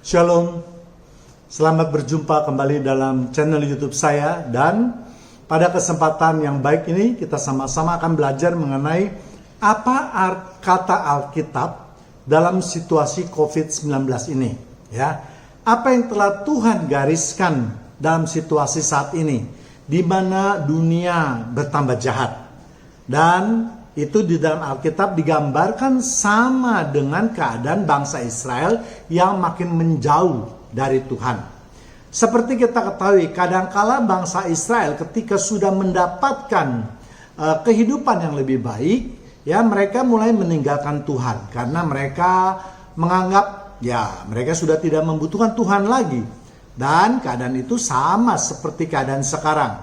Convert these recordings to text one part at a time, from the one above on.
Shalom, selamat berjumpa kembali dalam channel YouTube saya. Dan pada kesempatan yang baik ini kita sama-sama akan belajar mengenai apa kata Alkitab dalam situasi COVID-19 ini, ya. Apa yang telah Tuhan gariskan dalam situasi saat ini, di mana dunia bertambah jahat. Dan itu di dalam Alkitab digambarkan sama dengan keadaan bangsa Israel yang makin menjauh dari Tuhan. Seperti kita ketahui, kadangkala bangsa Israel ketika sudah mendapatkan kehidupan yang lebih baik, ya mereka mulai meninggalkan Tuhan karena mereka menganggap ya mereka sudah tidak membutuhkan Tuhan lagi. Dan keadaan itu sama seperti keadaan sekarang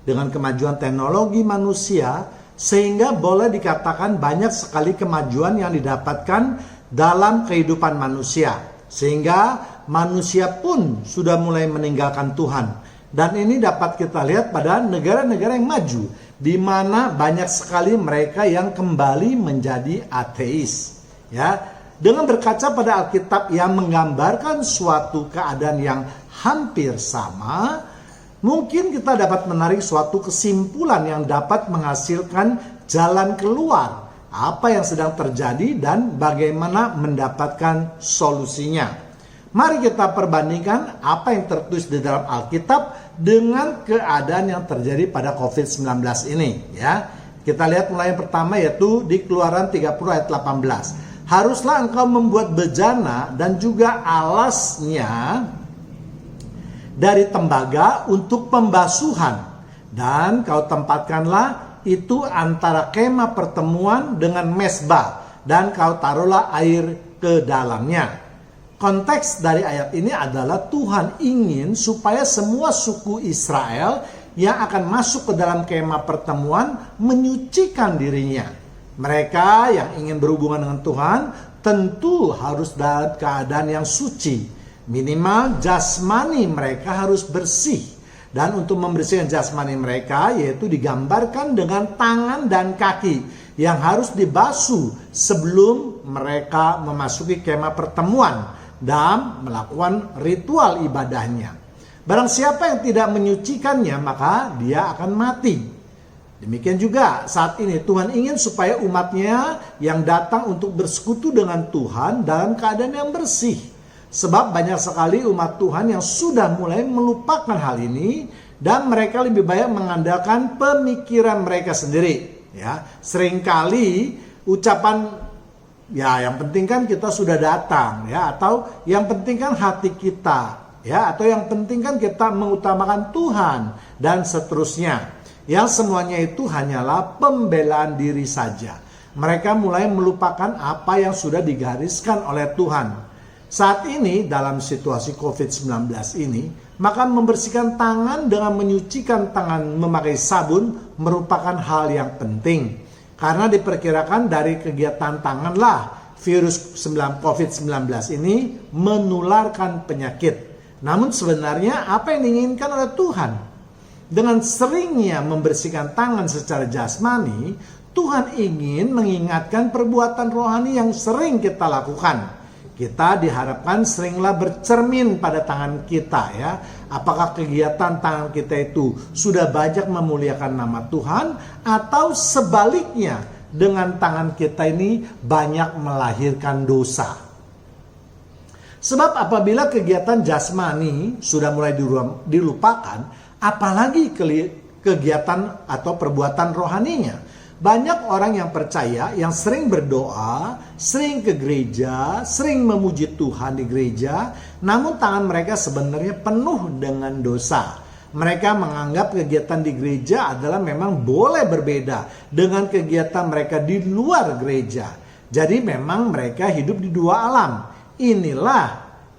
dengan kemajuan teknologi manusia, sehingga boleh dikatakan banyak sekali kemajuan yang didapatkan dalam kehidupan manusia, sehingga manusia pun sudah mulai meninggalkan Tuhan. Dan ini dapat kita lihat pada negara-negara yang maju, di mana banyak sekali mereka yang kembali menjadi ateis, ya. Dengan berkaca pada Alkitab yang menggambarkan suatu keadaan yang hampir sama, mungkin kita dapat menarik suatu kesimpulan yang dapat menghasilkan jalan keluar apa yang sedang terjadi dan bagaimana mendapatkan solusinya. Mari kita perbandingkan apa yang tertulis di dalam Alkitab dengan keadaan yang terjadi pada COVID-19 ini, ya. Kita lihat mulai yang pertama, yaitu di Keluaran 30 ayat 18. Haruslah engkau membuat bejana dan juga alasnya dari tembaga untuk pembasuhan, dan kau tempatkanlah itu antara kemah pertemuan dengan mesbah, dan kau taruhlah air ke dalamnya. Konteks dari ayat ini adalah Tuhan ingin supaya semua suku Israel yang akan masuk ke dalam kemah pertemuan menyucikan dirinya. Mereka yang ingin berhubungan dengan Tuhan tentu harus dalam keadaan yang suci. Minimal jasmani mereka harus bersih. Dan untuk membersihkan jasmani mereka, yaitu digambarkan dengan tangan dan kaki yang harus dibasuh sebelum mereka memasuki kemah pertemuan dan melakukan ritual ibadahnya. Barang siapa yang tidak menyucikannya, maka dia akan mati. Demikian juga saat ini Tuhan ingin supaya umatnya yang datang untuk bersekutu dengan Tuhan dalam keadaan yang bersih. Sebab banyak sekali umat Tuhan yang sudah mulai melupakan hal ini dan mereka lebih banyak mengandalkan pemikiran mereka sendiri. Ya, seringkali ucapan ya yang penting kan kita sudah datang, ya, atau yang penting kan hati kita, ya, atau yang penting kan kita mengutamakan Tuhan dan seterusnya. Yang semuanya itu hanyalah pembelaan diri saja. Mereka mulai melupakan apa yang sudah digariskan oleh Tuhan. Saat ini dalam situasi COVID-19 ini, maka membersihkan tangan dengan menyucikan tangan memakai sabun merupakan hal yang penting. Karena diperkirakan dari kegiatan tanganlah virus COVID-19 ini menularkan penyakit. Namun sebenarnya apa yang diinginkan oleh Tuhan? Dengan seringnya membersihkan tangan secara jasmani, Tuhan ingin mengingatkan perbuatan rohani yang sering kita lakukan. Kita diharapkan seringlah bercermin pada tangan kita, ya. Apakah kegiatan tangan kita itu sudah banyak memuliakan nama Tuhan, atau sebaliknya dengan tangan kita ini banyak melahirkan dosa. Sebab apabila kegiatan jasmani sudah mulai dilupakan, apalagi kegiatan atau perbuatan rohaninya. Banyak orang yang percaya, yang sering berdoa, sering ke gereja, sering memuji Tuhan di gereja, namun tangan mereka sebenarnya penuh dengan dosa. Mereka menganggap kegiatan di gereja adalah memang boleh berbeda dengan kegiatan mereka di luar gereja. Jadi memang mereka hidup di dua alam. Inilah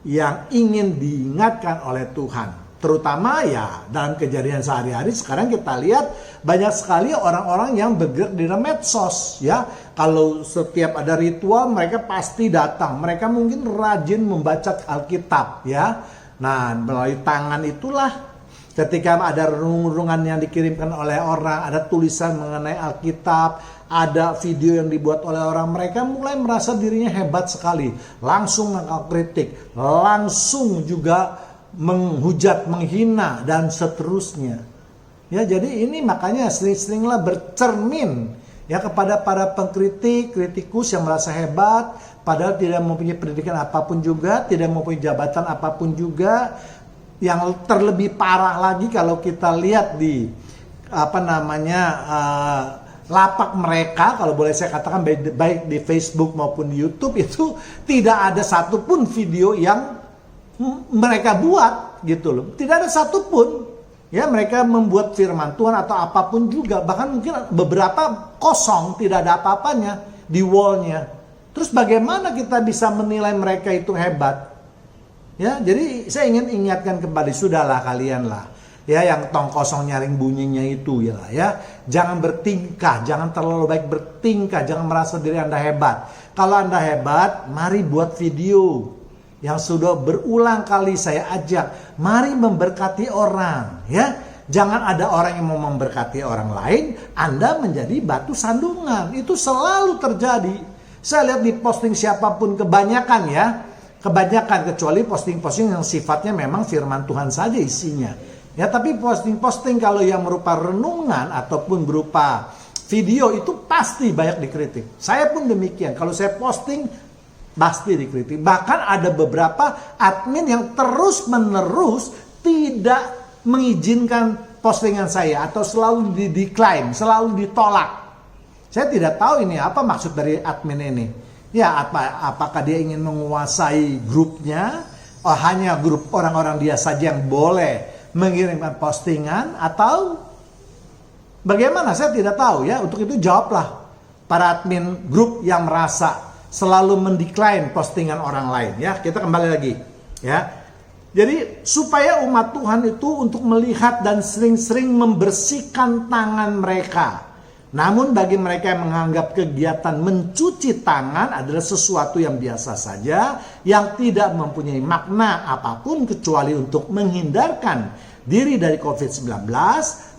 yang ingin diingatkan oleh Tuhan. Terutama ya dalam kejadian sehari-hari sekarang kita lihat banyak sekali orang-orang yang bergerak di dalam medsos, ya. Kalau setiap ada ritual mereka pasti datang. Mereka mungkin rajin membaca Alkitab, ya. Nah, melalui tangan itulah ketika ada renungan yang dikirimkan oleh orang, ada tulisan mengenai Alkitab, ada video yang dibuat oleh orang, mereka mulai merasa dirinya hebat sekali. Langsung mengangkat kritik, langsung juga menghujat, menghina, dan seterusnya. Ya, jadi ini makanya sering-seringlah bercermin ya kepada para pengkritik, kritikus yang merasa hebat, padahal tidak mempunyai pendidikan apapun juga, tidak mempunyai jabatan apapun juga. Yang terlebih parah lagi kalau kita lihat di lapak mereka, kalau boleh saya katakan baik di Facebook maupun di YouTube, itu tidak ada satupun video yang mereka buat gitu loh. Tidak ada satupun ya mereka membuat firman Tuhan atau apapun juga, bahkan mungkin beberapa kosong, tidak ada apa-apanya di wallnya. Terus bagaimana kita bisa menilai mereka itu hebat? Ya, jadi saya ingin ingatkan kembali, sudahlah kalian lah ya yang tong kosong nyaring bunyinya itu ya. Jangan bertingkah, jangan terlalu baik bertingkah, jangan merasa diri Anda hebat. Kalau Anda hebat, mari buat video yang sudah berulang kali saya ajak. Mari memberkati orang ya. Jangan ada orang yang mau memberkati orang lain, Anda menjadi batu sandungan. Itu selalu terjadi. Saya lihat di posting siapapun kebanyakan ya. Kebanyakan, kecuali posting-posting yang sifatnya memang firman Tuhan saja isinya. Ya, tapi posting-posting kalau yang berupa renungan ataupun berupa video itu pasti banyak dikritik. Saya pun demikian. Kalau saya posting pasti dikritik. Bahkan ada beberapa admin yang terus-menerus tidak mengizinkan postingan saya atau selalu di-decline, selalu ditolak. Saya tidak tahu ini apa maksud dari admin ini. Ya, apakah dia ingin menguasai grupnya? Oh, hanya grup orang-orang dia saja yang boleh mengirimkan postingan atau bagaimana? Saya tidak tahu ya. Untuk itu jawablah para admin grup yang merasa selalu mendecline postingan orang lain ya. Kita kembali lagi ya. Jadi supaya umat Tuhan itu untuk melihat dan sering-sering membersihkan tangan mereka. Namun bagi mereka yang menganggap kegiatan mencuci tangan adalah sesuatu yang biasa saja, yang tidak mempunyai makna apapun kecuali untuk menghindarkan diri dari COVID-19,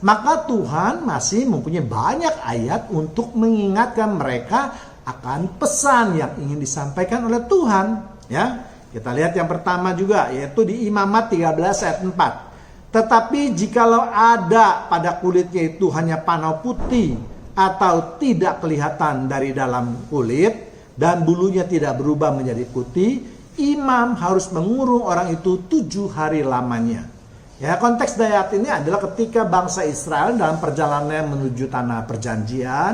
maka Tuhan masih mempunyai banyak ayat untuk mengingatkan mereka akan pesan yang ingin disampaikan oleh Tuhan. Ya, kita lihat yang pertama juga, yaitu di Imamat 13 ayat 4. Tetapi jikalau ada pada kulitnya itu hanya panau putih, atau tidak kelihatan dari dalam kulit, dan bulunya tidak berubah menjadi putih, imam harus mengurung orang itu 7 hari lamanya. Ya, konteks ayat ini adalah ketika bangsa Israel dalam perjalanan menuju tanah perjanjian,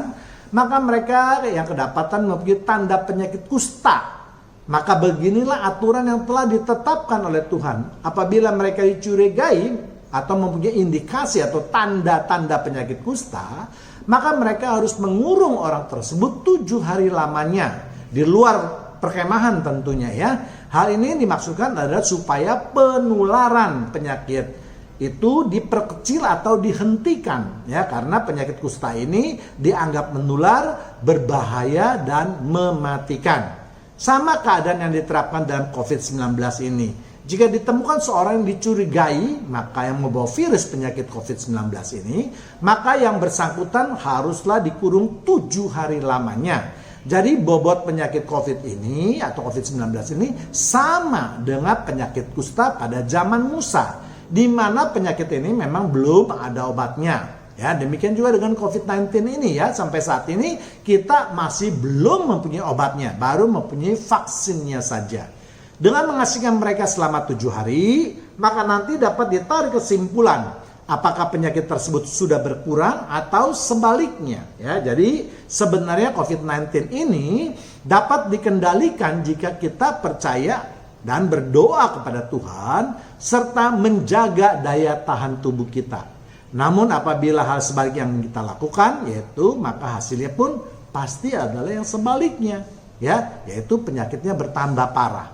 maka mereka yang kedapatan mempunyai tanda penyakit kusta. Maka beginilah aturan yang telah ditetapkan oleh Tuhan. Apabila mereka dicurigai atau mempunyai indikasi atau tanda-tanda penyakit kusta, maka mereka harus mengurung orang tersebut 7 hari lamanya di luar perkemahan tentunya ya. Hal ini dimaksudkan adalah supaya penularan penyakit itu diperkecil atau dihentikan ya, karena penyakit kusta ini dianggap menular, berbahaya dan mematikan. Sama keadaan yang diterapkan dalam COVID-19 ini. Jika ditemukan seorang yang dicurigai, maka yang membawa virus penyakit COVID-19 ini, maka yang bersangkutan haruslah dikurung 7 hari lamanya. Jadi bobot penyakit COVID ini atau COVID-19 ini sama dengan penyakit kusta pada zaman Musa, di mana penyakit ini memang belum ada obatnya. Ya, demikian juga dengan COVID-19 ini ya, sampai saat ini kita masih belum mempunyai obatnya, baru mempunyai vaksinnya saja. Dengan mengasihkan mereka selama 7 hari, maka nanti dapat ditarik kesimpulan apakah penyakit tersebut sudah berkurang atau sebaliknya. Ya, jadi sebenarnya COVID-19 ini dapat dikendalikan jika kita percaya dan berdoa kepada Tuhan serta menjaga daya tahan tubuh kita. Namun apabila hal sebaliknya yang kita lakukan, maka hasilnya pun pasti adalah yang sebaliknya, ya, yaitu penyakitnya bertambah parah.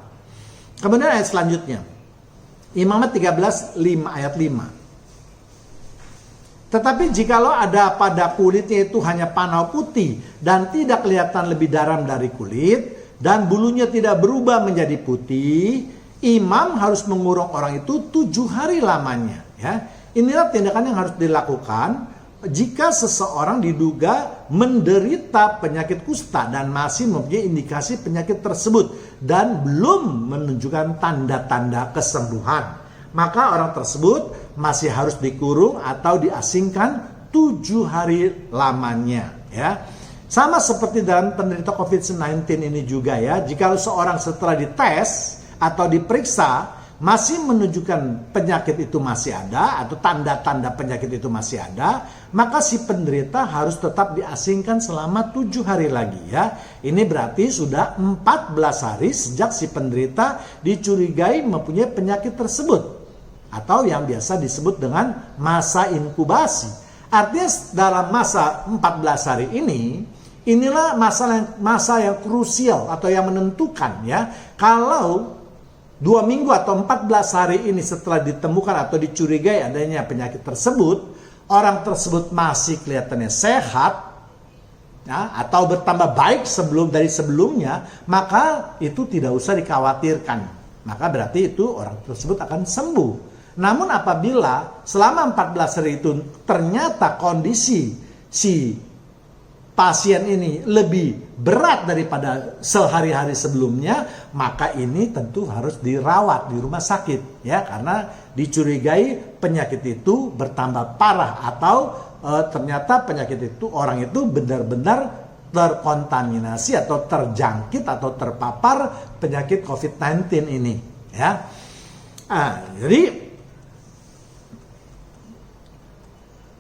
Kemudian ayat selanjutnya, Imamat 13 ayat 5. Tetapi jikalau ada pada kulitnya itu hanya panau putih dan tidak kelihatan lebih dalam dari kulit, dan bulunya tidak berubah menjadi putih, imam harus mengurung orang itu 7 hari lamanya. Ya, inilah tindakan yang harus dilakukan jika seseorang diduga menderita penyakit kusta dan masih mempunyai indikasi penyakit tersebut dan belum menunjukkan tanda-tanda kesembuhan, maka orang tersebut masih harus dikurung atau diasingkan 7 hari lamanya, ya. Sama seperti dalam penderita COVID-19 ini juga, ya. Jika seorang setelah dites atau diperiksa masih menunjukkan penyakit itu masih ada atau tanda-tanda penyakit itu masih ada, maka si penderita harus tetap diasingkan selama 7 hari lagi, ya. Ini berarti sudah 14 hari sejak si penderita dicurigai mempunyai penyakit tersebut, atau yang biasa disebut dengan masa inkubasi. Artinya dalam masa 14 hari ini, inilah masa yang krusial atau yang menentukan, ya. Kalau 2 minggu atau 14 hari ini setelah ditemukan atau dicurigai adanya penyakit tersebut, orang tersebut masih kelihatannya sehat, ya, atau bertambah baik dari sebelumnya, maka itu tidak usah dikhawatirkan. Maka berarti itu orang tersebut akan sembuh. Namun apabila selama 14 hari itu ternyata kondisi si pasien ini lebih berat daripada sehari-hari sebelumnya, maka ini tentu harus dirawat di rumah sakit, ya, karena dicurigai penyakit itu bertambah parah atau ternyata penyakit itu orang itu benar-benar terkontaminasi atau terjangkit atau terpapar penyakit COVID-19 ini, ya. Jadi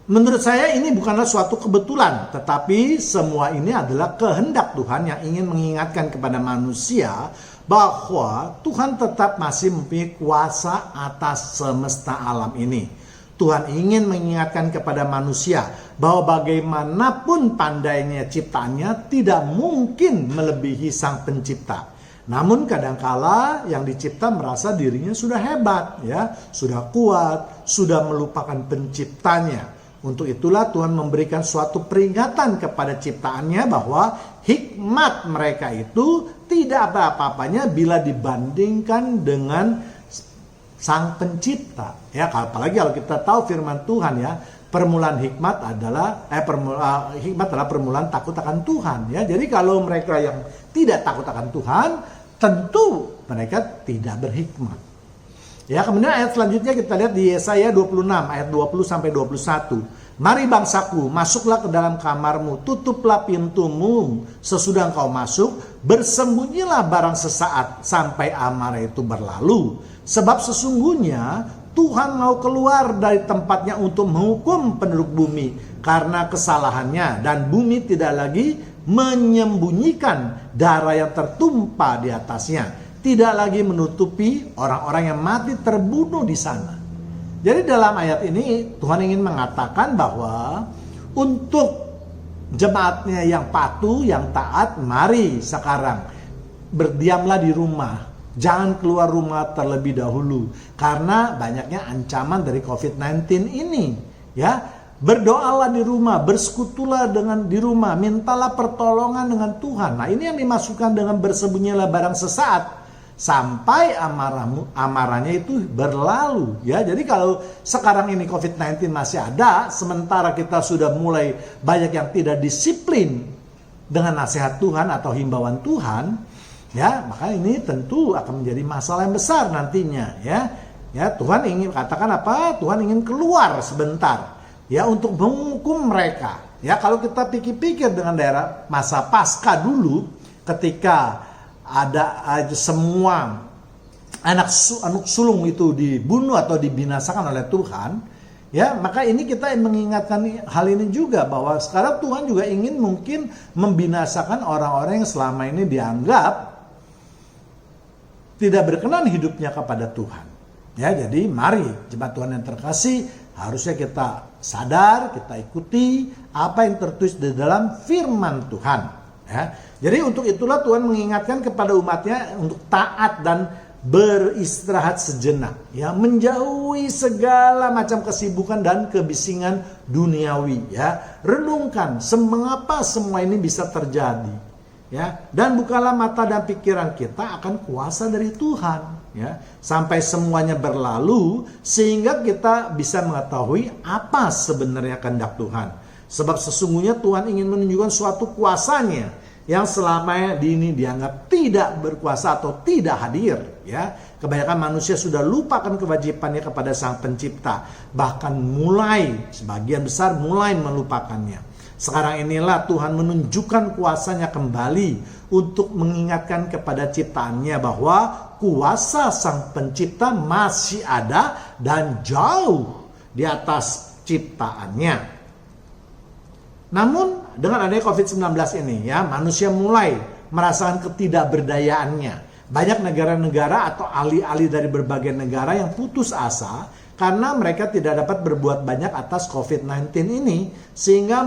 menurut saya ini bukanlah suatu kebetulan, tetapi semua ini adalah kehendak Tuhan yang ingin mengingatkan kepada manusia bahwa Tuhan tetap masih mempunyai kuasa atas semesta alam ini. Tuhan ingin mengingatkan kepada manusia bahwa bagaimanapun pandainya ciptaannya tidak mungkin melebihi sang pencipta. Namun kadangkala yang dicipta merasa dirinya sudah hebat, ya, sudah kuat, sudah melupakan penciptanya. Untuk itulah Tuhan memberikan suatu peringatan kepada ciptaannya bahwa hikmat mereka itu tidak apa-apanya bila dibandingkan dengan sang pencipta. Ya, apalagi kalau kita tahu firman Tuhan, ya, permulaan hikmat adalah permulaan takut akan Tuhan, ya. Jadi kalau mereka yang tidak takut akan Tuhan, tentu mereka tidak berhikmat. Ya, kemudian ayat selanjutnya kita lihat di Yesaya 26 ayat 20 sampai 21. Mari bangsaku, masuklah ke dalam kamarmu, tutuplah pintumu sesudah engkau masuk, bersembunyilah barang sesaat sampai amarah itu berlalu. Sebab sesungguhnya Tuhan mau keluar dari tempatnya untuk menghukum penduduk bumi karena kesalahannya, dan bumi tidak lagi menyembunyikan darah yang tertumpah di atasnya. Tidak lagi menutupi orang-orang yang mati terbunuh di sana. Jadi dalam ayat ini Tuhan ingin mengatakan bahwa untuk jemaatnya yang patuh, yang taat, mari sekarang berdiamlah di rumah. Jangan keluar rumah terlebih dahulu karena banyaknya ancaman dari COVID-19 ini, ya. Berdoalah di rumah, bersekutulah di rumah, mintalah pertolongan dengan Tuhan. Nah, ini yang dimasukkan dengan bersembunyilah barang sesaat sampai amarahnya itu berlalu, ya. Jadi kalau sekarang ini COVID-19 masih ada, sementara kita sudah mulai banyak yang tidak disiplin dengan nasihat Tuhan atau himbauan Tuhan, ya, maka ini tentu akan menjadi masalah yang besar nantinya, ya. Ya, Tuhan ingin katakan apa? Tuhan ingin keluar sebentar, ya, untuk menghukum mereka. Ya, kalau kita pikir-pikir dengan daerah masa Paskah dulu, ketika ada semua anak sulung itu dibunuh atau dibinasakan oleh Tuhan, ya, maka ini kita mengingatkan hal ini juga bahwa sekarang Tuhan juga ingin mungkin membinasakan orang-orang yang selama ini dianggap tidak berkenan hidupnya kepada Tuhan. Ya, jadi mari jemaat Tuhan yang terkasih, harusnya kita sadar, kita ikuti apa yang tertulis di dalam firman Tuhan, ya. Jadi untuk itulah Tuhan mengingatkan kepada umatnya untuk taat dan beristirahat sejenak, ya, menjauhi segala macam kesibukan dan kebisingan duniawi, ya. Renungkan mengapa semua ini bisa terjadi, ya, dan bukalah mata dan pikiran kita akan kuasa dari Tuhan, ya, sampai semuanya berlalu sehingga kita bisa mengetahui apa sebenarnya kehendak Tuhan. Sebab sesungguhnya Tuhan ingin menunjukkan suatu kuasanya yang selama ini dianggap tidak berkuasa atau tidak hadir. Ya, kebanyakan manusia sudah lupakan kewajibannya kepada Sang Pencipta, bahkan sebagian besar mulai melupakannya. Sekarang inilah Tuhan menunjukkan kuasanya kembali untuk mengingatkan kepada ciptaannya bahwa kuasa Sang Pencipta masih ada dan jauh di atas ciptaannya. Namun dengan adanya COVID-19 ini ya, manusia mulai merasakan ketidakberdayaannya. Banyak negara-negara atau ahli-ahli dari berbagai negara yang putus asa karena mereka tidak dapat berbuat banyak atas COVID-19 ini, sehingga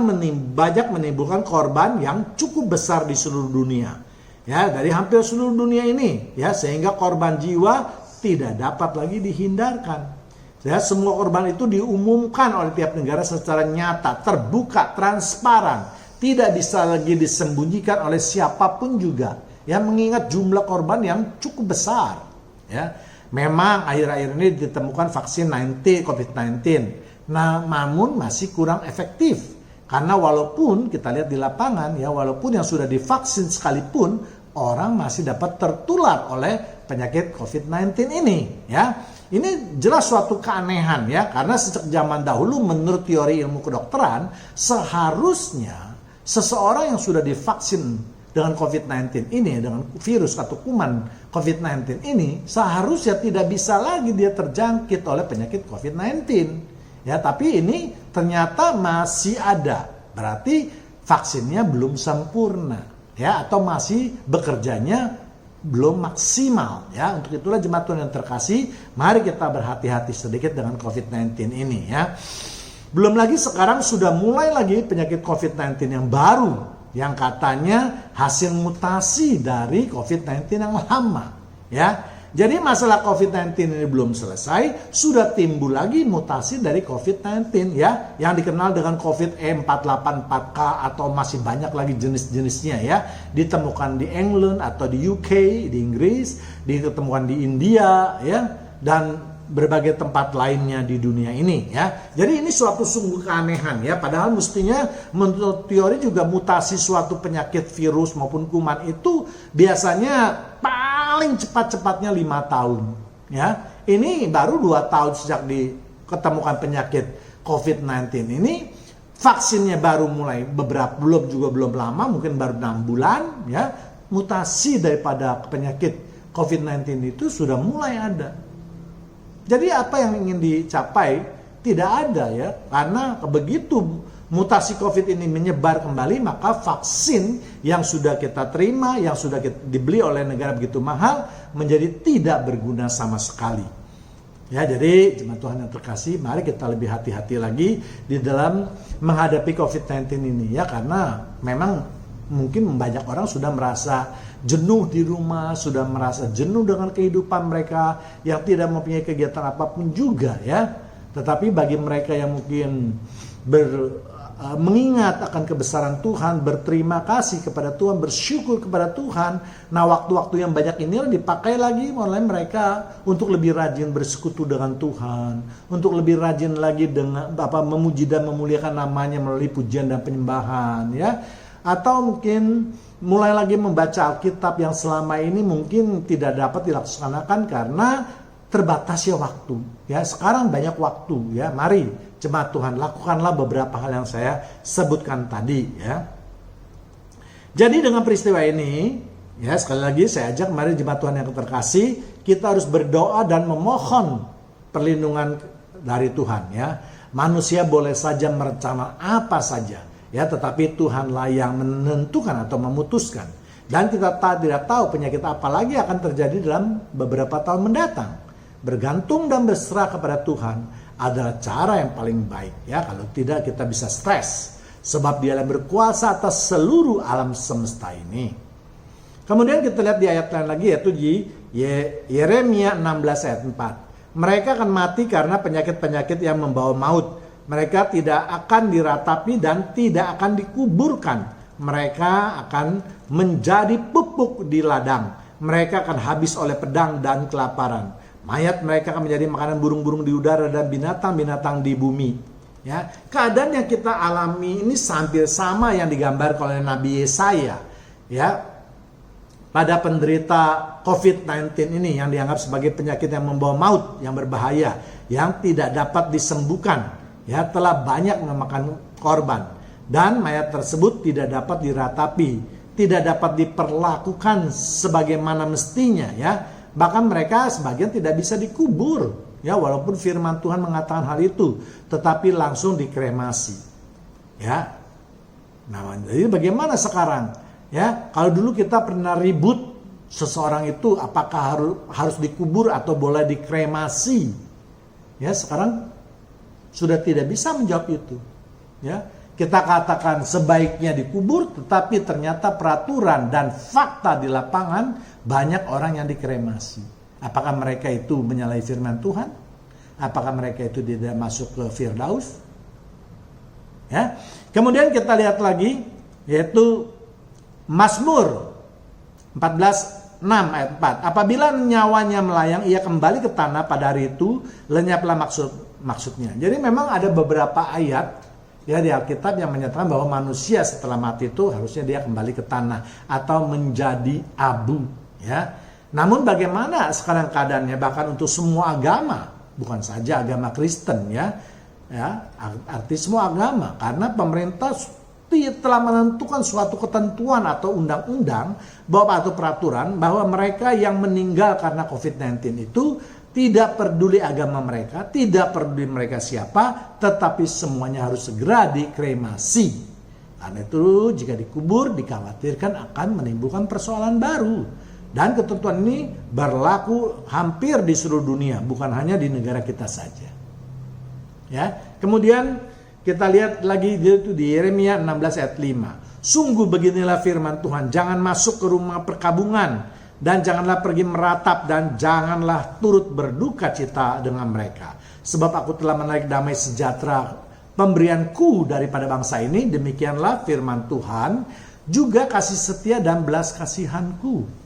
banyak menimbulkan korban yang cukup besar di seluruh dunia. Ya, dari hampir seluruh dunia ini, ya, sehingga korban jiwa tidak dapat lagi dihindarkan. Ya, semua korban itu diumumkan oleh tiap negara secara nyata, terbuka, transparan, tidak bisa lagi disembunyikan oleh siapapun juga. Ya, mengingat jumlah korban yang cukup besar. Ya, memang akhir-akhir ini ditemukan vaksin COVID-19. Nah, namun masih kurang efektif. Karena walaupun kita lihat di lapangan ya, walaupun yang sudah divaksin sekalipun, orang masih dapat tertular oleh penyakit COVID-19 ini. Ya, ini jelas suatu keanehan ya, karena sejak zaman dahulu menurut teori ilmu kedokteran seharusnya seseorang yang sudah divaksin dengan COVID-19 ini, dengan virus atau kuman COVID-19 ini, seharusnya tidak bisa lagi dia terjangkit oleh penyakit COVID-19. Ya, tapi ini ternyata masih ada. Berarti vaksinnya belum sempurna, ya, atau masih bekerjanya belum maksimal, ya. Untuk itulah jemaat Tuhan yang terkasih, mari kita berhati-hati sedikit dengan COVID-19 ini, ya. Belum lagi sekarang sudah mulai lagi penyakit COVID-19 yang baru, yang katanya hasil mutasi dari COVID-19 yang lama, ya. Jadi masalah COVID-19 ini belum selesai, sudah timbul lagi mutasi dari COVID-19 ya, yang dikenal dengan COVID E484K atau masih banyak lagi jenis-jenisnya ya. Ditemukan di England atau di UK, di Inggris, ditemukan di India ya, dan berbagai tempat lainnya di dunia ini ya. Jadi ini suatu sungguh keanehan ya, padahal mestinya menurut teori juga mutasi suatu penyakit virus maupun kuman itu biasanya paling cepat-cepatnya 5 tahun ya. Ini baru 2 tahun sejak diketemukan penyakit COVID-19 ini, vaksinnya baru mulai belum lama, mungkin baru 6 bulan ya. Mutasi daripada penyakit COVID-19 itu sudah mulai ada. Jadi apa yang ingin dicapai tidak ada ya, karena begitu mutasi COVID ini menyebar kembali, maka vaksin yang sudah kita terima, yang sudah dibeli oleh negara begitu mahal, menjadi tidak berguna sama sekali. Ya, jadi jemaat Tuhan yang terkasih, mari kita lebih hati-hati lagi di dalam menghadapi COVID-19 ini ya, karena memang mungkin banyak orang sudah merasa jenuh di rumah, sudah merasa jenuh dengan kehidupan mereka yang tidak mempunyai kegiatan apapun juga ya. Tetapi bagi mereka yang mungkin mengingat akan kebesaran Tuhan, berterima kasih kepada Tuhan, bersyukur kepada Tuhan, nah waktu-waktu yang banyak ini dipakai lagi oleh mereka untuk lebih rajin bersekutu dengan Tuhan, untuk lebih rajin lagi dengan memuji dan memuliakan namanya melalui pujian dan penyembahan ya. Atau mungkin mulai lagi membaca Alkitab yang selama ini mungkin tidak dapat dilaksanakan karena terbatasnya waktu. Ya, sekarang banyak waktu ya. Mari jemaat Tuhan, lakukanlah beberapa hal yang saya sebutkan tadi ya. Jadi dengan peristiwa ini ya, sekali lagi saya ajak mari jemaat Tuhan yang terkasih, kita harus berdoa dan memohon perlindungan dari Tuhan ya. Manusia boleh saja merencana apa saja ya, tetapi Tuhanlah yang menentukan atau memutuskan. Dan kita tidak tahu penyakit apa lagi akan terjadi dalam beberapa tahun mendatang. Bergantung dan berserah kepada Tuhan adalah cara yang paling baik ya. Kalau tidak kita bisa stres, sebab Dia yang berkuasa atas seluruh alam semesta ini. Kemudian kita lihat di ayat lain lagi, yaitu di Yeremia 16 ayat 4. Mereka akan mati karena penyakit-penyakit yang membawa maut. Mereka tidak akan diratapi dan tidak akan dikuburkan. Mereka akan menjadi pupuk di ladang. Mereka akan habis oleh pedang dan kelaparan. Mayat mereka akan menjadi makanan burung-burung di udara dan binatang-binatang di bumi. Ya, keadaan yang kita alami ini hampir sama yang digambarkan oleh Nabi Yesaya. Ya, pada penderita COVID-19 ini yang dianggap sebagai penyakit yang membawa maut, yang berbahaya, yang tidak dapat disembuhkan, ya, telah banyak memakan korban, dan mayat tersebut tidak dapat diratapi, tidak dapat diperlakukan sebagaimana mestinya, ya. Bahkan mereka sebagian tidak bisa dikubur, ya, walaupun firman Tuhan mengatakan hal itu, tetapi langsung dikremasi, ya. Nah, jadi bagaimana sekarang? Ya, kalau dulu kita pernah ribut seseorang itu apakah harus dikubur atau boleh dikremasi, ya, sekarang sudah tidak bisa menjawab itu, ya. Kita katakan sebaiknya dikubur, tetapi ternyata peraturan dan fakta di lapangan banyak orang yang dikremasi. Apakah mereka itu menyalahi firman Tuhan? Apakah mereka itu tidak masuk ke Firdaus? Ya. Kemudian kita lihat lagi, yaitu Mazmur 14:6 ayat 4. Apabila nyawanya melayang, ia kembali ke tanah, pada hari itu lenyaplah maksudnya. Jadi memang ada beberapa ayat, ya, di Alkitab yang menyatakan bahwa manusia setelah mati itu harusnya dia kembali ke tanah atau menjadi abu, ya. Namun bagaimana sekarang keadaannya, bahkan untuk semua agama, bukan saja agama Kristen, ya, arti semua agama, karena pemerintah telah menentukan suatu ketentuan atau undang-undang bahwa atau peraturan bahwa mereka yang meninggal karena COVID-19 itu tidak peduli agama mereka, tidak peduli mereka siapa, tetapi semuanya harus segera dikremasi. Karena itu jika dikubur dikhawatirkan akan menimbulkan persoalan baru. Dan ketentuan ini berlaku hampir di seluruh dunia, bukan hanya di negara kita saja. Ya, kemudian kita lihat lagi di Yeremia 16 ayat 5. Sungguh beginilah firman Tuhan, jangan masuk ke rumah perkabungan, dan janganlah pergi meratap, dan janganlah turut berduka cita dengan mereka. Sebab aku telah menarik damai sejahtera pemberianku daripada bangsa ini, demikianlah firman Tuhan, juga kasih setia dan belas kasihanku.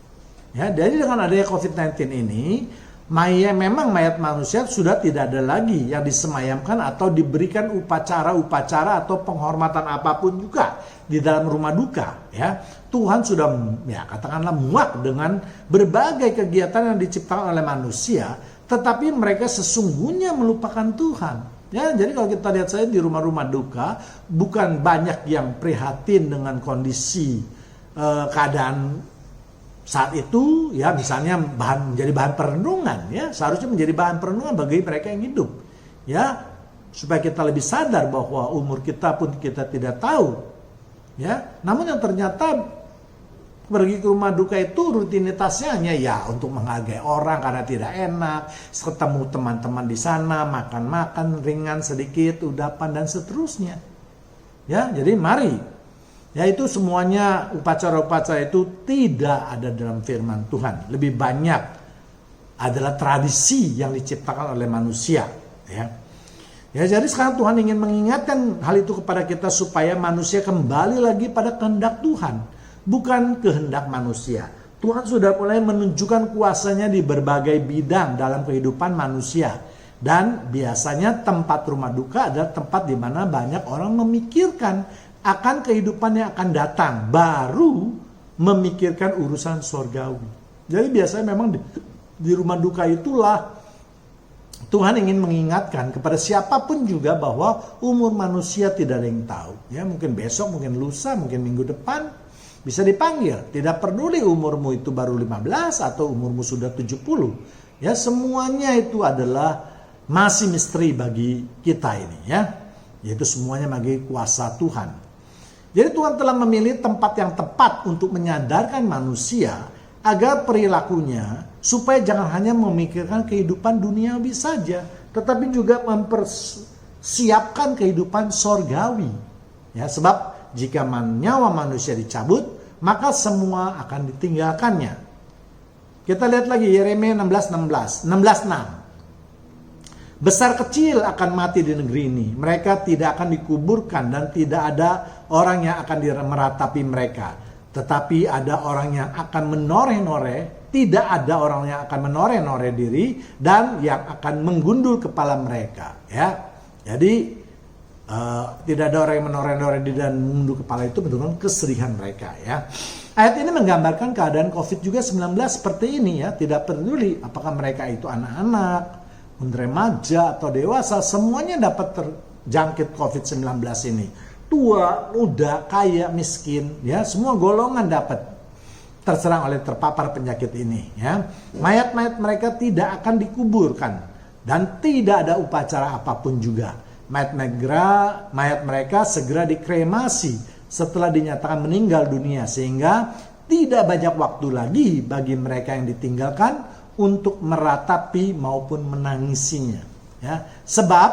Ya, jadi dengan adanya COVID-19 ini, memang mayat manusia sudah tidak ada lagi yang disemayamkan atau diberikan upacara-upacara atau penghormatan apapun juga di dalam rumah duka, ya. Tuhan sudah, ya, katakanlah muak dengan berbagai kegiatan yang diciptakan oleh manusia, tetapi mereka sesungguhnya melupakan Tuhan. Ya, jadi kalau kita lihat saya di rumah-rumah duka, bukan banyak yang prihatin dengan kondisi keadaan saat itu, ya, misalnya menjadi bahan perenungan, ya, seharusnya menjadi bahan perenungan bagi mereka yang hidup, ya, supaya kita lebih sadar bahwa umur kita pun kita tidak tahu, ya. Namun yang ternyata pergi ke rumah duka itu rutinitasnya hanya, ya, untuk menghargai orang karena tidak enak, ketemu teman-teman di sana, makan-makan ringan sedikit, udapan dan seterusnya, ya. Jadi mari, yaitu semuanya upacara-upacara itu tidak ada dalam firman Tuhan. Lebih banyak adalah tradisi yang diciptakan oleh manusia. Ya, jadi sekarang Tuhan ingin mengingatkan hal itu kepada kita supaya manusia kembali lagi pada kehendak Tuhan, bukan kehendak manusia. Tuhan sudah mulai menunjukkan kuasanya di berbagai bidang dalam kehidupan manusia. Dan biasanya tempat rumah duka adalah tempat di mana banyak orang memikirkan akan kehidupan yang akan datang, baru memikirkan urusan surgawi. Jadi biasanya memang di rumah duka itulah Tuhan ingin mengingatkan kepada siapapun juga bahwa umur manusia tidak ada yang tahu. Ya, mungkin besok, mungkin lusa, mungkin minggu depan bisa dipanggil. Tidak peduli umurmu itu baru 15 atau umurmu sudah 70. Ya, semuanya itu adalah masih misteri bagi kita ini, ya. Yaitu semuanya bagi kuasa Tuhan. Jadi Tuhan telah memilih tempat yang tepat untuk menyadarkan manusia agar perilakunya supaya jangan hanya memikirkan kehidupan duniawi saja, tetapi juga mempersiapkan kehidupan sorgawi. Ya, sebab jika nyawa manusia dicabut, maka semua akan ditinggalkannya. Kita lihat lagi Yeremia 16:6. Besar kecil akan mati di negeri ini. Mereka tidak akan dikuburkan dan tidak ada orang yang akan meratapi mereka. Tetapi ada orang yang akan menoreh-noreh. Tidak ada orang yang akan menoreh-noreh diri dan yang akan menggundul kepala mereka. Ya, jadi Tidak ada orang yang menoreh-noreh dan menunduk kepala, itu menunjukkan kesedihan mereka ya. Ayat ini menggambarkan keadaan COVID juga 19 seperti ini ya. Tidak peduli apakah mereka itu anak-anak, remaja atau dewasa, semuanya dapat terjangkit COVID-19 ini. Tua, muda, kaya, miskin, ya semua golongan dapat terserang oleh terpapar penyakit ini. Ya, mayat-mayat mereka tidak akan dikuburkan dan tidak ada upacara apapun juga. Mayat mereka segera dikremasi setelah dinyatakan meninggal dunia, sehingga tidak banyak waktu lagi bagi mereka yang ditinggalkan untuk meratapi maupun menangisinya. Ya, sebab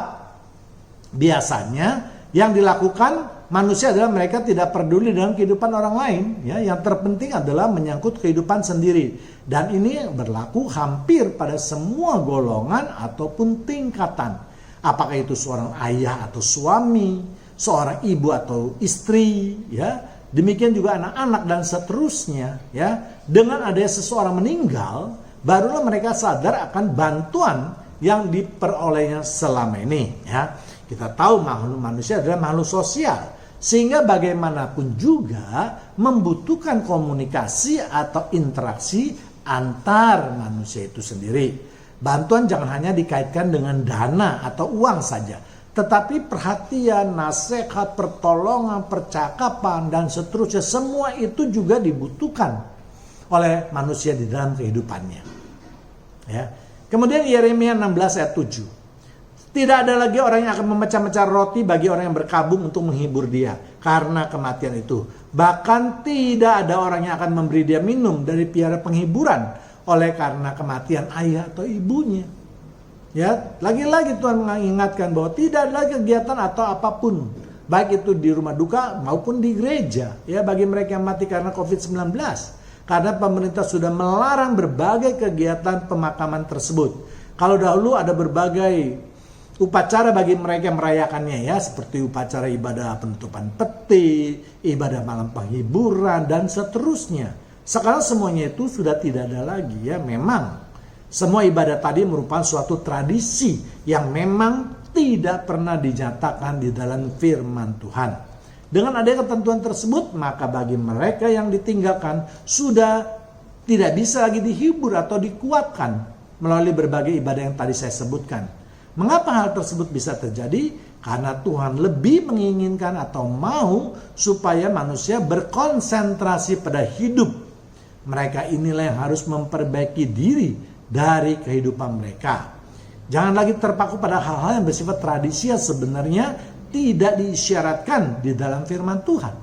biasanya yang dilakukan manusia adalah mereka tidak peduli dengan kehidupan orang lain. Ya, yang terpenting adalah menyangkut kehidupan sendiri. Dan ini berlaku hampir pada semua golongan ataupun tingkatan. Apakah itu seorang ayah atau suami, seorang ibu atau istri, ya. Demikian juga anak-anak dan seterusnya, ya. Dengan adanya seseorang meninggal, barulah mereka sadar akan bantuan yang diperolehnya selama ini, ya. Kita tahu makhluk manusia adalah makhluk sosial, sehingga bagaimanapun juga membutuhkan komunikasi atau interaksi antar manusia itu sendiri. Bantuan jangan hanya dikaitkan dengan dana atau uang saja, tetapi perhatian, nasihat, pertolongan, percakapan, dan seterusnya, semua itu juga dibutuhkan oleh manusia di dalam kehidupannya. Ya. Kemudian Yeremia 16 ayat 7. Tidak ada lagi orang yang akan memecah-mecah roti bagi orang yang berkabung untuk menghibur dia karena kematian itu. Bahkan tidak ada orang yang akan memberi dia minum dari piara penghiburan oleh karena kematian ayah atau ibunya. Ya, lagi-lagi Tuhan mengingatkan bahwa tidak ada lagi kegiatan atau apapun, baik itu di rumah duka maupun di gereja, ya, bagi mereka yang mati karena COVID-19. Karena pemerintah sudah melarang berbagai kegiatan pemakaman tersebut. Kalau dahulu ada berbagai upacara bagi mereka yang merayakannya, ya, seperti upacara ibadah penutupan peti, ibadah malam penghiburan, dan seterusnya. Sekarang semuanya itu sudah tidak ada lagi, ya. Memang semua ibadah tadi merupakan suatu tradisi yang memang tidak pernah dinyatakan di dalam firman Tuhan. Dengan adanya ketentuan tersebut, maka bagi mereka yang ditinggalkan sudah tidak bisa lagi dihibur atau dikuatkan melalui berbagai ibadah yang tadi saya sebutkan. Mengapa hal tersebut bisa terjadi? Karena Tuhan lebih menginginkan atau mau supaya manusia berkonsentrasi pada hidup. Mereka inilah yang harus memperbaiki diri dari kehidupan mereka. Jangan lagi terpaku pada hal-hal yang bersifat tradisi yang sebenarnya tidak diisyaratkan di dalam firman Tuhan.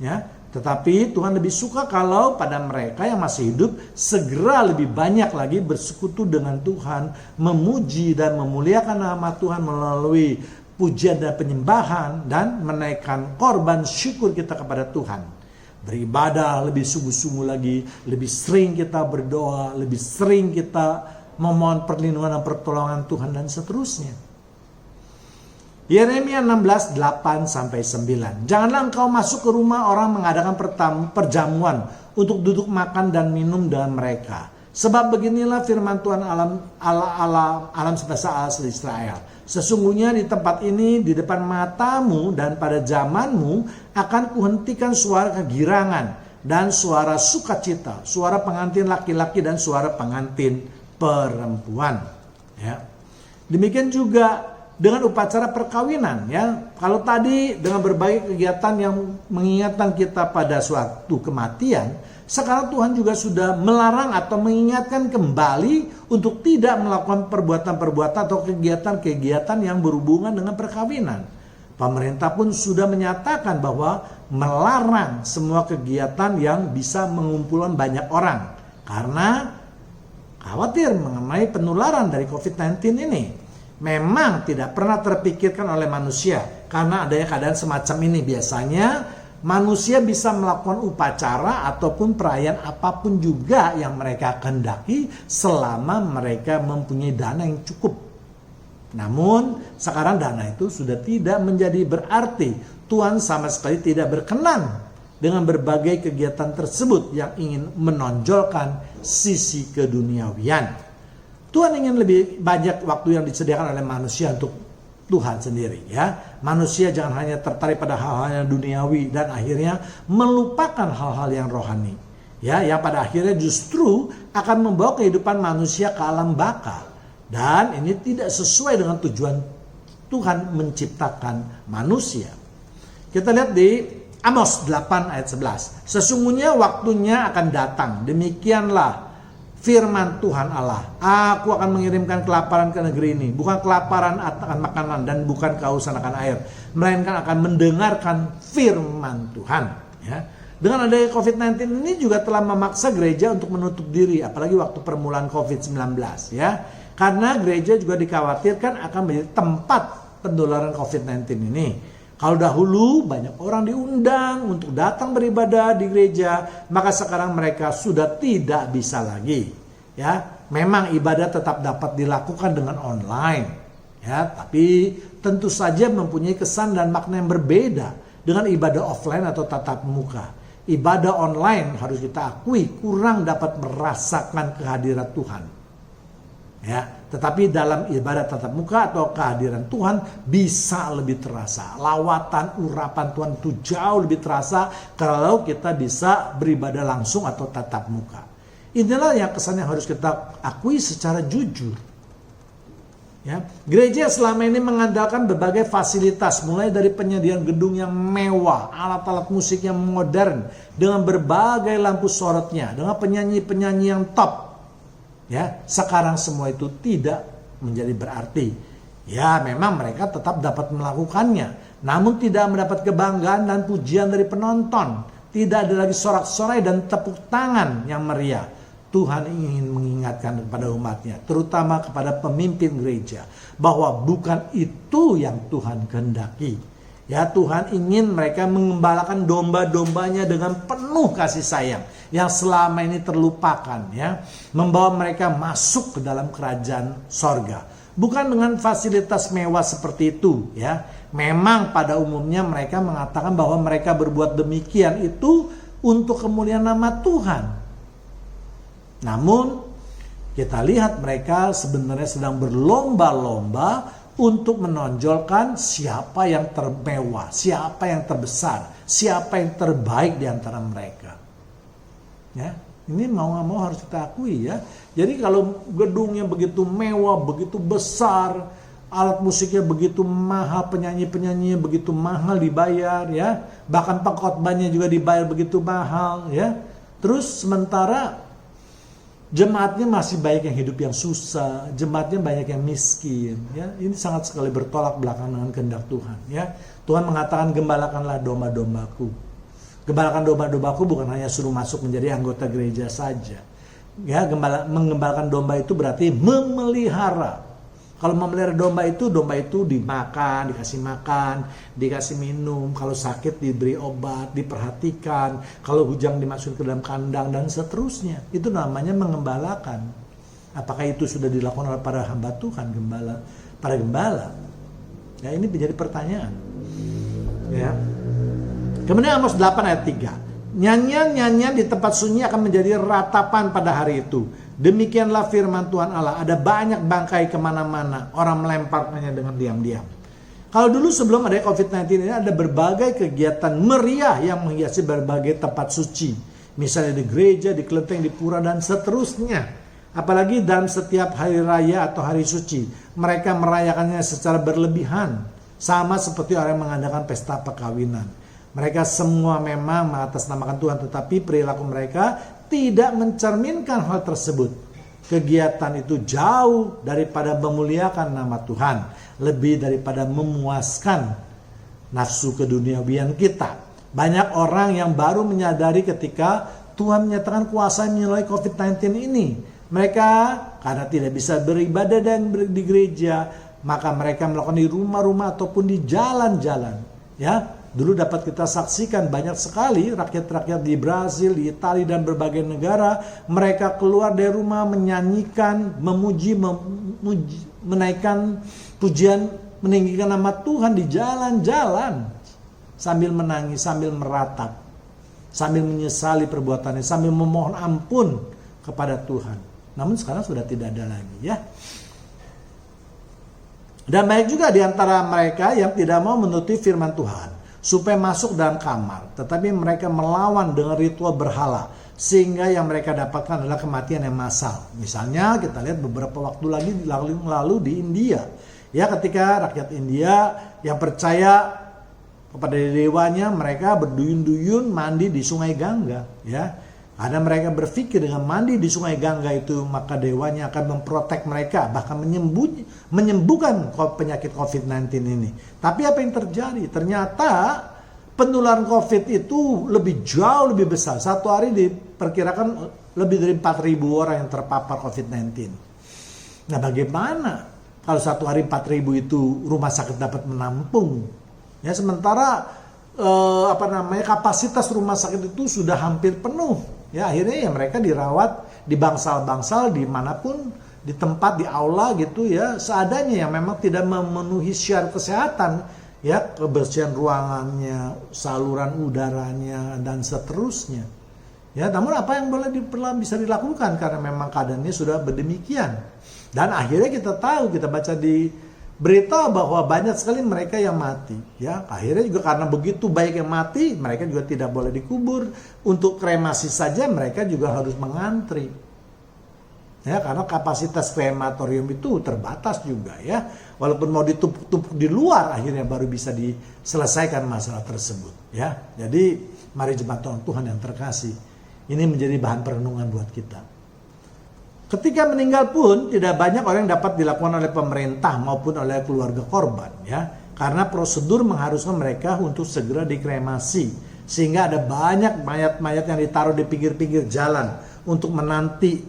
Ya, tetapi Tuhan lebih suka kalau pada mereka yang masih hidup segera lebih banyak lagi bersekutu dengan Tuhan, memuji dan memuliakan nama Tuhan melalui pujian dan penyembahan, dan menaikkan korban syukur kita kepada Tuhan. Beribadah lebih sungguh-sungguh lagi, lebih sering kita berdoa, lebih sering kita memohon perlindungan dan pertolongan Tuhan, dan seterusnya. Yeremia 16, 8-9. Janganlah engkau masuk ke rumah orang mengadakan perjamuan untuk duduk makan dan minum dengan mereka. Sebab beginilah firman Tuhan alam semesta asli Israel. Sesungguhnya di tempat ini, di depan matamu dan pada zamanmu, akan kuhentikan suara kegirangan dan suara sukacita, suara pengantin laki-laki dan suara pengantin perempuan. Ya. Demikian juga dengan upacara perkawinan, ya. Kalau tadi dengan berbagai kegiatan yang mengingatkan kita pada suatu kematian, sekarang Tuhan juga sudah melarang atau mengingatkan kembali untuk tidak melakukan perbuatan-perbuatan atau kegiatan-kegiatan yang berhubungan dengan perkawinan. Pemerintah pun sudah menyatakan bahwa melarang semua kegiatan yang bisa mengumpulkan banyak orang karena khawatir mengenai penularan dari COVID-19 ini. Memang tidak pernah terpikirkan oleh manusia karena adanya keadaan semacam ini. Biasanya manusia bisa melakukan upacara ataupun perayaan apapun juga yang mereka kehendaki selama mereka mempunyai dana yang cukup. Namun sekarang dana itu sudah tidak menjadi berarti. Tuhan sama sekali tidak berkenan dengan berbagai kegiatan tersebut yang ingin menonjolkan sisi keduniawian. Tuhan ingin lebih banyak waktu yang disediakan oleh manusia untuk Tuhan sendiri ya. Manusia jangan hanya tertarik pada hal-hal yang duniawi dan akhirnya melupakan hal-hal yang rohani. Ya, yang pada akhirnya justru akan membawa kehidupan manusia ke alam baka. Dan ini tidak sesuai dengan tujuan Tuhan menciptakan manusia. Kita lihat di Amos 8 ayat 11. Sesungguhnya waktunya akan datang. Demikianlah firman Tuhan Allah. Aku akan mengirimkan kelaparan ke negeri ini. Bukan kelaparan akan makanan dan bukan kehausan akan air. Melainkan akan mendengarkan firman Tuhan. Ya. Dengan adanya COVID-19 ini juga telah memaksa gereja untuk menutup diri. Apalagi waktu permulaan COVID-19. Ya. Karena gereja juga dikhawatirkan akan menjadi tempat penularan COVID-19 ini. Kalau dahulu banyak orang diundang untuk datang beribadah di gereja, maka sekarang mereka sudah tidak bisa lagi. Ya, memang ibadah tetap dapat dilakukan dengan online. Ya, tapi tentu saja mempunyai kesan dan makna yang berbeda dengan ibadah offline atau tatap muka. Ibadah online harus kita akui kurang dapat merasakan kehadiran Tuhan. Ya, tetapi dalam ibadah tatap muka atau kehadiran Tuhan bisa lebih terasa. Lawatan, urapan Tuhan itu jauh lebih terasa kalau kita bisa beribadah langsung atau tatap muka. Inilah yang kesan yang harus kita akui secara jujur. Ya, gereja selama ini mengandalkan berbagai fasilitas, mulai dari penyediaan gedung yang mewah, alat-alat musik yang modern, dengan berbagai lampu sorotnya, dengan penyanyi-penyanyi yang top. Ya, sekarang semua itu tidak menjadi berarti. Ya, memang mereka tetap dapat melakukannya, namun tidak mendapat kebanggaan dan pujian dari penonton. Tidak ada lagi sorak-sorai dan tepuk tangan yang meriah. Tuhan ingin mengingatkan kepada umatnya, terutama kepada pemimpin gereja, bahwa bukan itu yang Tuhan kehendaki. Ya, Tuhan ingin mereka mengembalakan domba-dombanya dengan penuh kasih sayang yang selama ini terlupakan, ya, membawa mereka masuk ke dalam kerajaan sorga. Bukan dengan fasilitas mewah seperti itu, ya. Memang pada umumnya mereka mengatakan bahwa mereka berbuat demikian itu untuk kemuliaan nama Tuhan. Namun kita lihat mereka sebenarnya sedang berlomba-lomba untuk menonjolkan siapa yang termewah, siapa yang terbesar, siapa yang terbaik di antara mereka. Ya, ini mau nggak mau harus kita akui ya. Jadi kalau gedungnya begitu mewah, begitu besar, alat musiknya begitu mahal, penyanyi-penyanyinya begitu mahal dibayar ya, bahkan pengkhotbahnya juga dibayar begitu mahal ya. Terus sementara jemaatnya masih banyak yang hidup yang susah, jemaatnya banyak yang miskin, ya. Ini sangat sekali bertolak belakang dengan kehendak Tuhan, ya. Tuhan mengatakan gembalakanlah domba-dombaku. Gembalakan domba-dombaku bukan hanya suruh masuk menjadi anggota gereja saja. Ya, menggembalakan domba itu berarti memelihara. Kalau memelihara domba itu dimakan, dikasih makan, dikasih minum. Kalau sakit diberi obat, diperhatikan. Kalau hujang dimasukkan ke dalam kandang dan seterusnya. Itu namanya mengembalakan. Apakah itu sudah dilakukan oleh para hamba Tuhan, para gembala? Ya, ini menjadi pertanyaan. Ya. Kemudian Amos 8 ayat 3. Nyanyian-nyanyian di tempat sunyi akan menjadi ratapan pada hari itu. Demikianlah firman Tuhan Allah. Ada banyak bangkai kemana-mana. Orang melemparkannya dengan diam-diam. Kalau dulu sebelum ada COVID-19 ini ada berbagai kegiatan meriah yang menghiasi berbagai tempat suci. Misalnya di gereja, di kelenteng, di pura, dan seterusnya. Apalagi dalam setiap hari raya atau hari suci. Mereka merayakannya secara berlebihan. Sama seperti orang yang mengadakan pesta perkawinan. Mereka semua memang mengatasnamakan Tuhan. Tetapi perilaku mereka tidak mencerminkan hal tersebut. Kegiatan itu jauh daripada memuliakan nama Tuhan, lebih daripada memuaskan nafsu keduniawian kita. Banyak orang yang baru menyadari ketika Tuhan menyatakan kuasa menyelai COVID-19 ini. Mereka karena tidak bisa beribadah dan di gereja, maka mereka melakukan di rumah-rumah ataupun di jalan-jalan. Ya, dulu dapat kita saksikan banyak sekali rakyat-rakyat di Brasil, di Italia, dan berbagai negara. Mereka keluar dari rumah menyanyikan, memuji, menaikkan pujian, meninggikan nama Tuhan di jalan-jalan. Sambil menangis, sambil meratap, sambil menyesali perbuatannya, sambil memohon ampun kepada Tuhan. Namun sekarang sudah tidak ada lagi ya. Dan banyak juga di antara mereka yang tidak mau menuruti firman Tuhan supaya masuk dalam kamar, tetapi mereka melawan dengan ritual berhala, sehingga yang mereka dapatkan adalah kematian yang massal. Misalnya kita lihat beberapa waktu lalu di India, ya, ketika rakyat India yang percaya kepada dewanya, mereka berduyun-duyun mandi di Sungai Gangga, ya. Ada mereka berpikir dengan mandi di Sungai Gangga itu maka dewanya akan memprotek mereka, bahkan menyembuhkan penyakit COVID-19 ini. Tapi apa yang terjadi? Ternyata penularan COVID itu jauh lebih besar. Satu hari diperkirakan lebih dari 4.000 orang yang terpapar COVID-19. Nah, bagaimana kalau satu hari 4.000 itu rumah sakit dapat menampung? Ya, sementara kapasitas rumah sakit itu sudah hampir penuh. Ya, akhirnya ya mereka dirawat di bangsal-bangsal dimanapun, di tempat, di aula gitu ya, seadanya, yang memang tidak memenuhi syarat kesehatan, ya, kebersihan ruangannya, saluran udaranya, dan seterusnya. Ya, namun apa yang bisa dilakukan karena memang keadaannya sudah berdemikian. Dan akhirnya kita tahu, kita baca di berita bahwa banyak sekali mereka yang mati, ya. Akhirnya juga karena begitu banyak yang mati, mereka juga tidak boleh dikubur. Untuk kremasi saja mereka juga harus mengantri, ya, karena kapasitas krematorium itu terbatas juga, ya. Walaupun mau ditumpuk-tumpuk di luar, akhirnya baru bisa diselesaikan masalah tersebut, ya. Jadi mari jemaat Tuhan yang terkasih, ini menjadi bahan perenungan buat kita. Ketika meninggal pun tidak banyak orang yang dapat dilakukan oleh pemerintah maupun oleh keluarga korban, ya, karena prosedur mengharuskan mereka untuk segera dikremasi, sehingga ada banyak mayat-mayat yang ditaruh di pinggir-pinggir jalan untuk menanti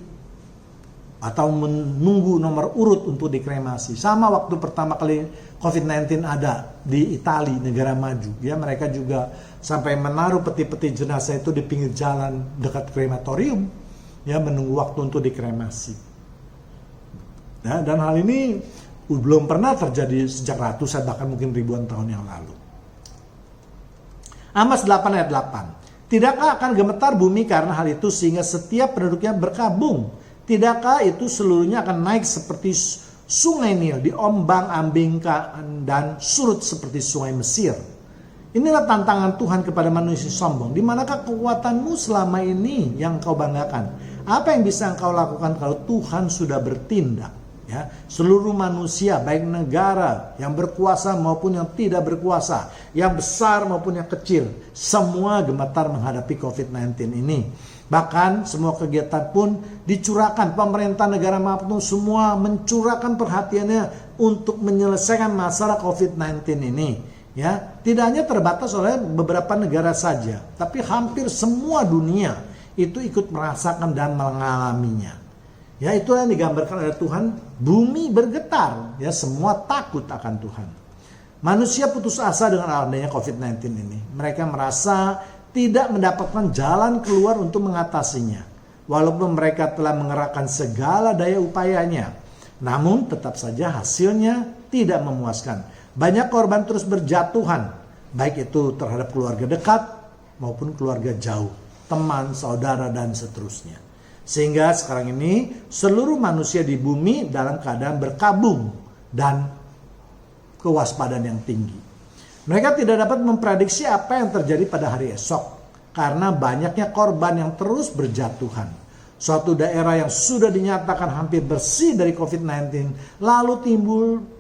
atau menunggu nomor urut untuk dikremasi. Sama waktu pertama kali COVID-19 ada di Italia, negara maju, ya, mereka juga sampai menaruh peti-peti jenazah itu di pinggir jalan dekat krematorium, ya, menunggu waktu untuk dikremasi. Nah, dan hal ini belum pernah terjadi sejak ratusan bahkan mungkin ribuan tahun yang lalu. Amos 8 ayat 8. Tidakkah akan gemetar bumi karena hal itu sehingga setiap penduduknya berkabung? Tidakkah itu seluruhnya akan naik seperti sungai Nil, diombang-ambingkan dan surut seperti sungai Mesir? Inilah tantangan Tuhan kepada manusia sombong. Di manakah kekuatanmu selama ini yang kau banggakan? Apa yang bisa engkau lakukan kalau Tuhan sudah bertindak? Ya, seluruh manusia, baik negara yang berkuasa maupun yang tidak berkuasa, yang besar maupun yang kecil, semua gemetar menghadapi COVID-19 ini. Bahkan semua kegiatan pun dicurahkan, pemerintah negara maupun semua mencurahkan perhatiannya untuk menyelesaikan masalah COVID-19 ini. Ya, tidak hanya terbatas oleh beberapa negara saja, tapi hampir semua dunia itu ikut merasakan dan mengalaminya. Ya, itu yang digambarkan oleh Tuhan, bumi bergetar, ya, semua takut akan Tuhan. Manusia putus asa dengan adanya COVID-19 ini. Mereka merasa tidak mendapatkan jalan keluar untuk mengatasinya. Walaupun mereka telah mengerahkan segala daya upayanya, namun tetap saja hasilnya tidak memuaskan. Banyak korban terus berjatuhan, baik itu terhadap keluarga dekat maupun keluarga jauh, teman, saudara, dan seterusnya. Sehingga sekarang ini seluruh manusia di bumi dalam keadaan berkabung dan kewaspadaan yang tinggi. Mereka tidak dapat memprediksi apa yang terjadi pada hari esok karena banyaknya korban yang terus berjatuhan. Suatu daerah yang sudah dinyatakan hampir bersih dari COVID-19 lalu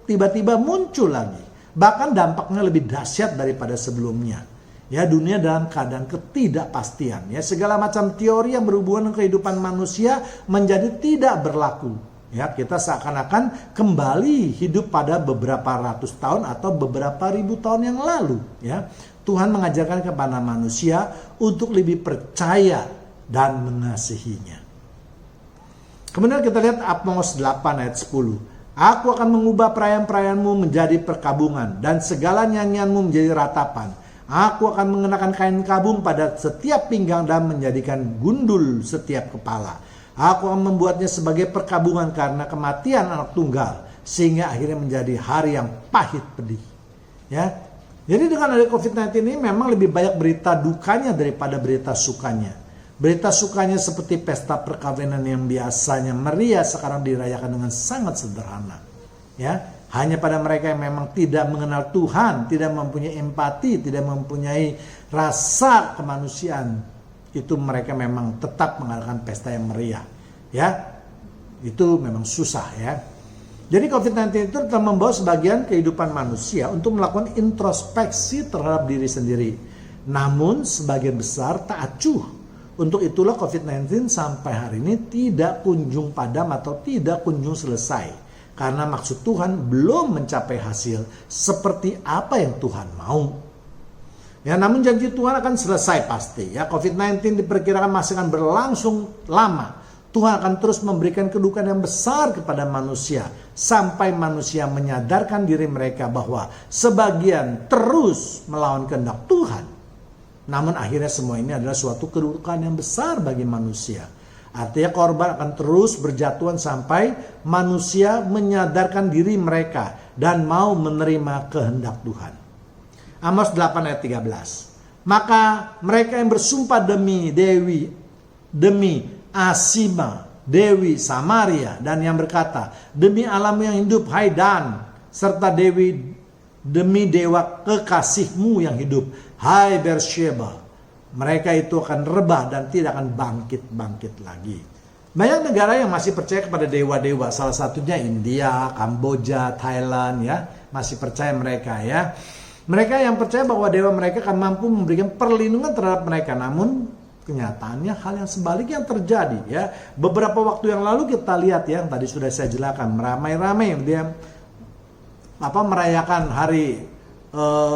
tiba-tiba muncul lagi. Bahkan dampaknya lebih dahsyat daripada sebelumnya. Ya, dunia dalam keadaan ketidakpastian. Ya, segala macam teori yang berhubungan dengan kehidupan manusia menjadi tidak berlaku. Ya, kita seakan-akan kembali hidup pada beberapa ratus tahun atau beberapa ribu tahun yang lalu. Ya, Tuhan mengajarkan kepada manusia untuk lebih percaya dan mengasihinya. Kemudian kita lihat Amos 8 ayat 10. Aku akan mengubah perayaan-perayaanmu menjadi perkabungan dan segala nyanyianmu menjadi ratapan. Aku akan mengenakan kain kabung pada setiap pinggang dan menjadikan gundul setiap kepala. Aku akan membuatnya sebagai perkabungan karena kematian anak tunggal, sehingga akhirnya menjadi hari yang pahit pedih. Ya, jadi dengan ada COVID-19 ini memang lebih banyak berita dukanya daripada berita sukanya. Berita sukanya seperti pesta perkawinan yang biasanya meriah sekarang dirayakan dengan sangat sederhana. Ya, Hanya pada mereka yang memang tidak mengenal Tuhan, tidak mempunyai empati, tidak mempunyai rasa kemanusiaan, itu mereka memang tetap mengadakan pesta yang meriah. Ya, itu memang susah ya. Jadi COVID-19 itu telah membawa sebagian kehidupan manusia untuk melakukan introspeksi terhadap diri sendiri. Namun sebagian besar tak acuh. Untuk itulah COVID-19 sampai hari ini tidak kunjung padam atau tidak kunjung selesai. Karena maksud Tuhan belum mencapai hasil seperti apa yang Tuhan mau. Ya, namun janji Tuhan akan selesai pasti. Ya, COVID-19 diperkirakan masih akan berlangsung lama. Tuhan akan terus memberikan kedukaan yang besar kepada manusia. Sampai manusia menyadarkan diri mereka bahwa sebagian terus melawan kehendak Tuhan. Namun akhirnya semua ini adalah suatu kedudukan yang besar bagi manusia. Artinya korban akan terus berjatuhan sampai manusia menyadarkan diri mereka dan mau menerima kehendak Tuhan. Amos 8 ayat 13. Maka mereka yang bersumpah demi Asima, Dewi Samaria, dan yang berkata, demi alam yang hidup, hai Dan, serta demi dewa kekasihmu yang hidup, hai Beersheba, mereka itu akan rebah dan tidak akan bangkit lagi. Banyak negara yang masih percaya kepada dewa-dewa, salah satunya India, Kamboja, Thailand ya, masih percaya mereka ya. Mereka yang percaya bahwa dewa mereka akan mampu memberikan perlindungan terhadap mereka, namun kenyataannya hal yang sebaliknya yang terjadi ya. Beberapa waktu yang lalu kita lihat ya, yang tadi sudah saya jelaskan, ramai-ramai dia merayakan hari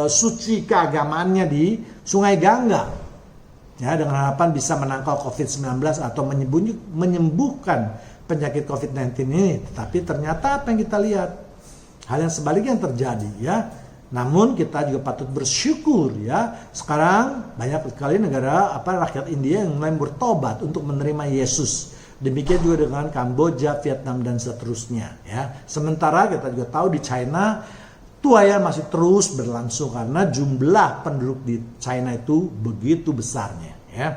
suci keagamaannya di Sungai Gangga. Ya, dengan harapan bisa menangkal COVID-19 atau menyembuhkan penyakit COVID-19 ini. Tetapi ternyata apa yang kita lihat, hal yang sebaliknya yang terjadi ya. Namun kita juga patut bersyukur ya. Sekarang banyak sekali negara rakyat India yang mulai bertobat untuk menerima Yesus. Demikian juga dengan Kamboja, Vietnam dan seterusnya ya. Sementara kita juga tahu di China tuayan masih terus berlangsung karena jumlah penduduk di China itu begitu besarnya ya.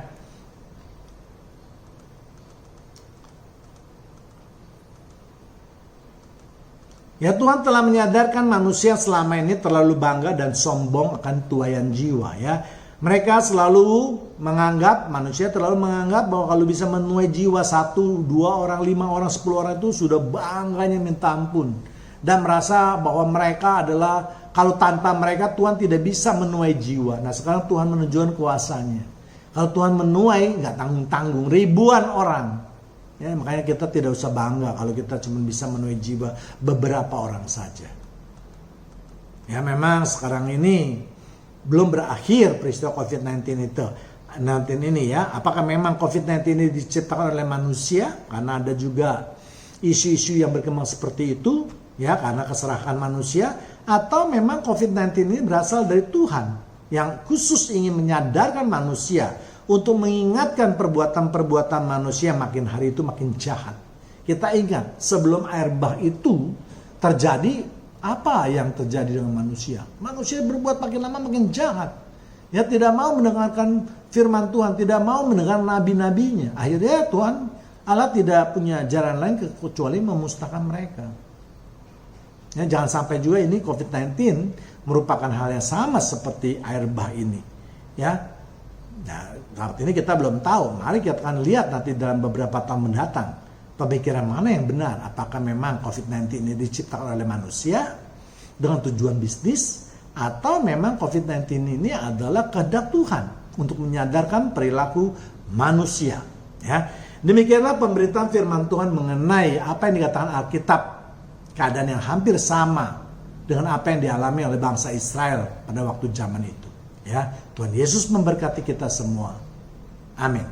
Ya, Tuhan telah menyadarkan manusia selama ini terlalu bangga dan sombong akan tuayan jiwa ya. Mereka selalu menganggap, manusia terlalu menganggap bahwa kalau bisa menuai jiwa 1, 2 orang, 5 orang, 10 orang itu sudah bangganya minta ampun. Dan merasa bahwa mereka adalah, kalau tanpa mereka Tuhan tidak bisa menuai jiwa. Nah sekarang Tuhan menunjukkan kuasanya. Kalau Tuhan menuai nggak tanggung-tanggung ribuan orang. Ya, makanya kita tidak usah bangga kalau kita cuma bisa menuai jiwa beberapa orang saja. Ya memang sekarang ini belum berakhir peristiwa COVID-19 ini ya. Apakah memang COVID-19 ini diciptakan oleh manusia? Karena ada juga isu-isu yang berkembang seperti itu. Ya, karena keserahan manusia, atau memang COVID-19 ini berasal dari Tuhan yang khusus ingin menyadarkan manusia untuk mengingatkan perbuatan-perbuatan manusia makin hari itu makin jahat. Kita ingat sebelum air bah itu terjadi, apa yang terjadi dengan manusia? Manusia berbuat makin lama makin jahat. Ya, tidak mau mendengarkan firman Tuhan, tidak mau mendengar nabi-nabinya. Akhirnya Tuhan Allah tidak punya jalan lain kecuali memusnahkan mereka. Ya, jangan sampai juga ini COVID-19 merupakan hal yang sama seperti air bah ini. Ya, nah, saat ini kita belum tahu. Mari kita akan lihat nanti dalam beberapa tahun mendatang pemikiran mana yang benar. Apakah memang COVID-19 ini diciptakan oleh manusia dengan tujuan bisnis, atau memang COVID-19 ini adalah kehendak Tuhan untuk menyadarkan perilaku manusia. Ya, demikianlah pemberitaan firman Tuhan mengenai apa yang dikatakan Alkitab. Keadaan yang hampir sama dengan apa yang dialami oleh bangsa Israel pada waktu zaman itu. Ya, Tuhan Yesus memberkati kita semua. Amin.